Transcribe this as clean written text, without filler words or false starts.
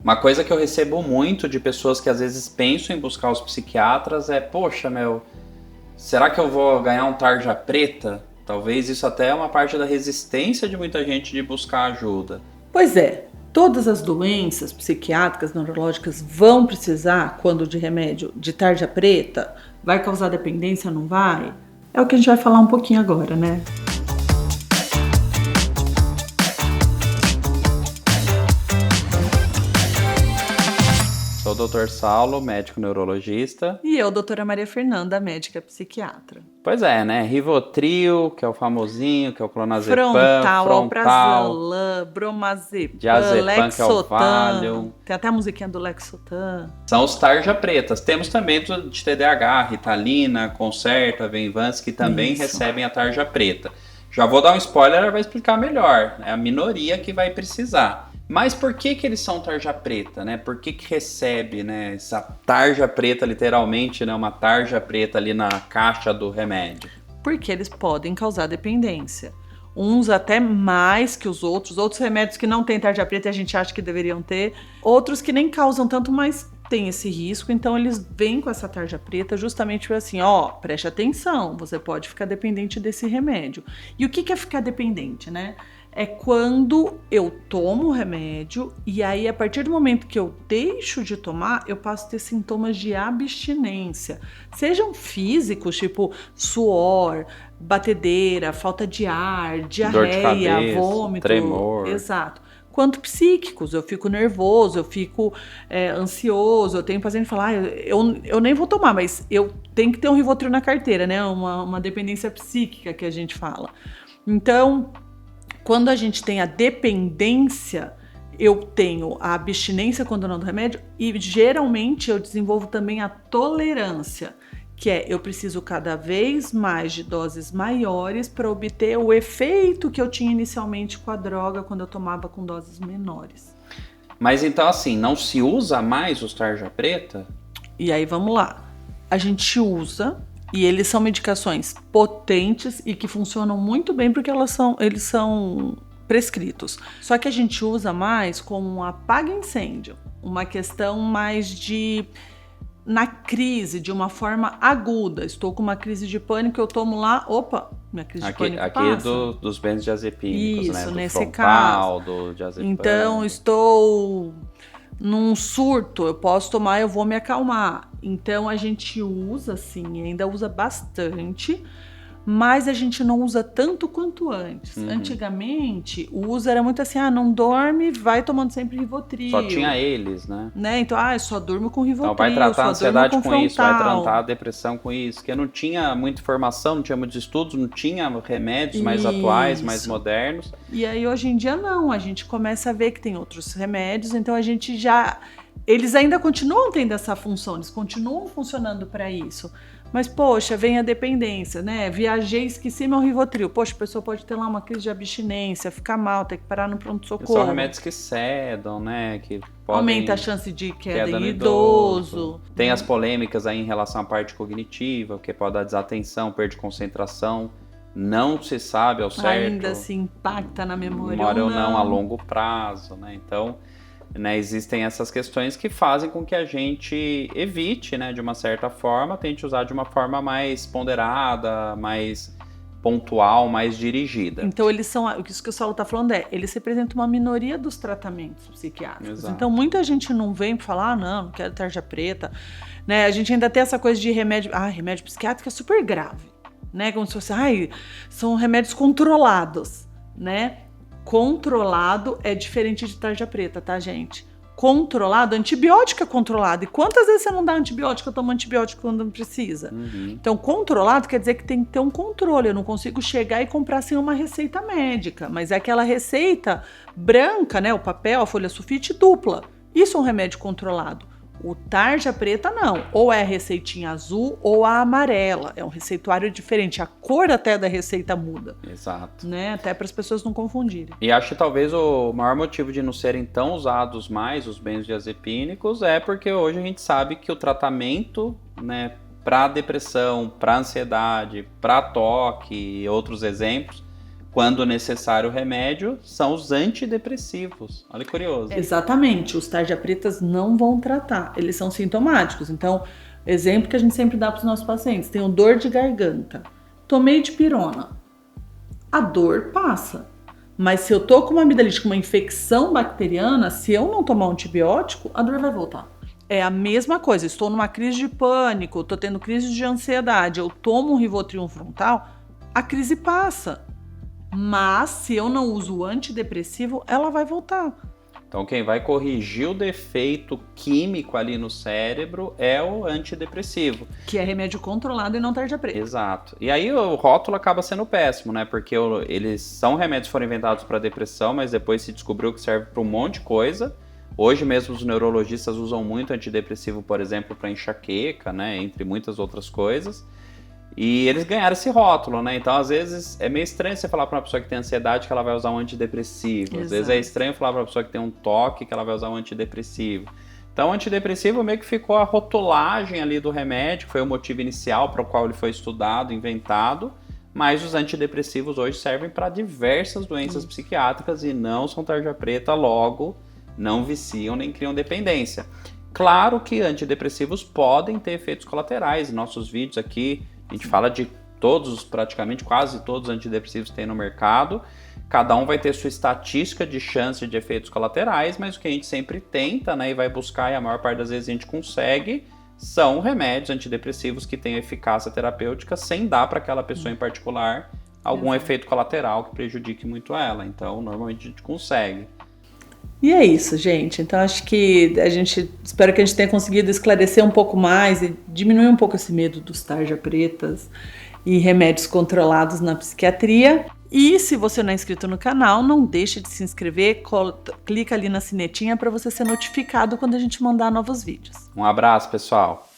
Uma coisa que eu recebo muito de pessoas que às vezes pensam em buscar os psiquiatras é, poxa, meu, será que eu vou ganhar um tarja preta? Talvez isso até é uma parte da resistência de muita gente de buscar ajuda. Pois é, todas as doenças psiquiátricas, neurológicas vão precisar, quando de remédio, de tarja preta? Vai causar dependência ou não vai? É o que a gente vai falar um pouquinho agora, né? Sou o Dr. Saulo, médico neurologista. E eu, doutora Maria Fernanda, médica psiquiatra. Pois é, né? Rivotril, que é o famosinho, que é o clonazepam, Frontal, alprazolam, bromazepam, diazepam, que é o Lexotan. Valium. Tem até a musiquinha do Lexotan. São os tarja pretas. Temos também de TDAH, Ritalina, Concerta, Venvance, que também recebem a tarja preta. Já vou dar um spoiler, ela vai explicar melhor. É a minoria que vai precisar. Mas por que eles são tarja preta, né? Por que recebe, né, essa tarja preta, literalmente, né, uma tarja preta ali na caixa do remédio? Porque eles podem causar dependência. Uns até mais que os outros. Outros remédios que não têm tarja preta a gente acha que deveriam ter. Outros que nem causam tanto, mas tem esse risco. Então eles vêm com essa tarja preta justamente para assim, ó, preste atenção, você pode ficar dependente desse remédio. E o que é ficar dependente, né? É quando eu tomo o remédio e aí, a partir do momento que eu deixo de tomar, eu passo a ter sintomas de abstinência. Sejam físicos, tipo suor, batedeira, falta de ar, diarreia, dor de cabeça, vômito. tremor. Exato. Quanto psíquicos, eu fico nervoso, eu fico ansioso, eu tenho paciente que fala, eu nem vou tomar, mas eu tenho que ter um Rivotril na carteira, né? Uma dependência psíquica que a gente fala. Então, quando a gente tem a dependência, eu tenho a abstinência quando não do remédio e geralmente eu desenvolvo também a tolerância, que é eu preciso cada vez mais de doses maiores para obter o efeito que eu tinha inicialmente com a droga quando eu tomava com doses menores. Mas então assim, não se usa mais os tarja preta? E aí vamos lá, a gente usa. E eles são medicações potentes e que funcionam muito bem porque eles são prescritos. Só que a gente usa mais como um apaga-incêndio, uma questão mais de na crise, de uma forma aguda. Estou com uma crise de pânico, eu tomo lá, opa, minha crise de pânico passa. Aqui dos benzodiazepínicos, isso, né? Do nesse frontal, caso. do diazepam. Então, estou num surto, eu posso tomar, eu vou me acalmar. Então a gente usa sim, ainda usa bastante, mas a gente não usa tanto quanto antes. Antigamente, o uso era muito assim, não dorme, vai tomando sempre Rivotril. Só tinha eles, né? Então, eu só durmo com Rivotril, então vai tratar a ansiedade com isso, vai frontal. tratar a depressão com isso, porque não tinha muita informação, não tinha muitos estudos, não tinha remédios mais atuais, mais modernos. E aí hoje em dia não, a gente começa a ver que tem outros remédios, então a gente eles ainda continuam tendo essa função, eles continuam funcionando para isso. Mas, poxa, vem a dependência, né? Viajei, esqueci meu Rivotril. Poxa, a pessoa pode ter lá uma crise de abstinência, ficar mal, ter que parar no pronto-socorro. São remédios que sedam, né? Que podem... Aumenta a chance de queda em idoso. Tem as polêmicas aí em relação à parte cognitiva, que pode dar desatenção, perda de concentração. Não se sabe ao certo. Ainda se impacta na memória ou não a longo prazo, né? Então... né, existem essas questões que fazem com que a gente evite, né, de uma certa forma, tente usar de uma forma mais ponderada, mais pontual, mais dirigida. Então eles são, isso que o Saulo está falando eles representam uma minoria dos tratamentos psiquiátricos. Exato. Então muita gente não vem falar, não quero tarja preta, né? A gente ainda tem essa coisa de remédio, remédio psiquiátrico é super grave, né? Como se fosse, são remédios controlados, né? Controlado é diferente de tarja preta, tá, gente? Controlado, antibiótico é controlado. E quantas vezes você não dá antibiótico, eu tomo antibiótico quando não precisa? Então, controlado quer dizer que tem que ter um controle. Eu não consigo chegar e comprar sem uma receita médica. Mas é aquela receita branca, né? O papel, a folha sulfite dupla. Isso é um remédio controlado. O tarja preta não, ou é a receitinha azul ou a amarela, é um receituário diferente, a cor até da receita muda. Exato. Né? Até para as pessoas não confundirem. E acho que talvez o maior motivo de não serem tão usados mais os benzodiazepínicos é porque hoje a gente sabe que o tratamento, né, para depressão, para ansiedade, para toque e outros exemplos, quando necessário o remédio, são os antidepressivos. Olha que curioso. Exatamente, os tarja pretas não vão tratar, eles são sintomáticos. Então, exemplo que a gente sempre dá para os nossos pacientes, tenho dor de garganta, tomei dipirona, a dor passa. Mas se eu tô com uma amidalite, com uma infecção bacteriana, se eu não tomar um antibiótico, a dor vai voltar. É a mesma coisa, estou numa crise de pânico, estou tendo crise de ansiedade, eu tomo um Rivotril frontal, a crise passa. Mas se eu não uso o antidepressivo, ela vai voltar. Então quem vai corrigir o defeito químico ali no cérebro é o antidepressivo. Que é remédio controlado e não tarja preta. Exato. E aí o rótulo acaba sendo péssimo, né? Porque eles são remédios que foram inventados para depressão, mas depois se descobriu que serve para um monte de coisa. Hoje mesmo os neurologistas usam muito antidepressivo, por exemplo, para enxaqueca, né? Entre muitas outras coisas. E eles ganharam esse rótulo, né? Então, às vezes, é meio estranho você falar para uma pessoa que tem ansiedade que ela vai usar um antidepressivo. Exato. Às vezes é estranho falar para uma pessoa que tem um toque que ela vai usar um antidepressivo. Então, o antidepressivo meio que ficou a rotulagem ali do remédio, que foi o motivo inicial para o qual ele foi estudado, inventado. Mas os antidepressivos hoje servem para diversas doenças psiquiátricas e não são tarja preta, logo não viciam nem criam dependência. Claro que antidepressivos podem ter efeitos colaterais. Em nossos vídeos aqui, a gente fala de todos, praticamente quase todos os antidepressivos que tem no mercado. Cada um vai ter sua estatística de chance de efeitos colaterais, mas o que a gente sempre tenta, né, e vai buscar, e a maior parte das vezes a gente consegue, são remédios antidepressivos que têm eficácia terapêutica sem dar para aquela pessoa em particular algum efeito colateral que prejudique muito ela. Então, normalmente a gente consegue. E é isso, gente. Então, acho que espero que a gente tenha conseguido esclarecer um pouco mais e diminuir um pouco esse medo dos tarja pretas e remédios controlados na psiquiatria. E se você não é inscrito no canal, não deixe de se inscrever, clica ali na sinetinha para você ser notificado quando a gente mandar novos vídeos. Um abraço, pessoal!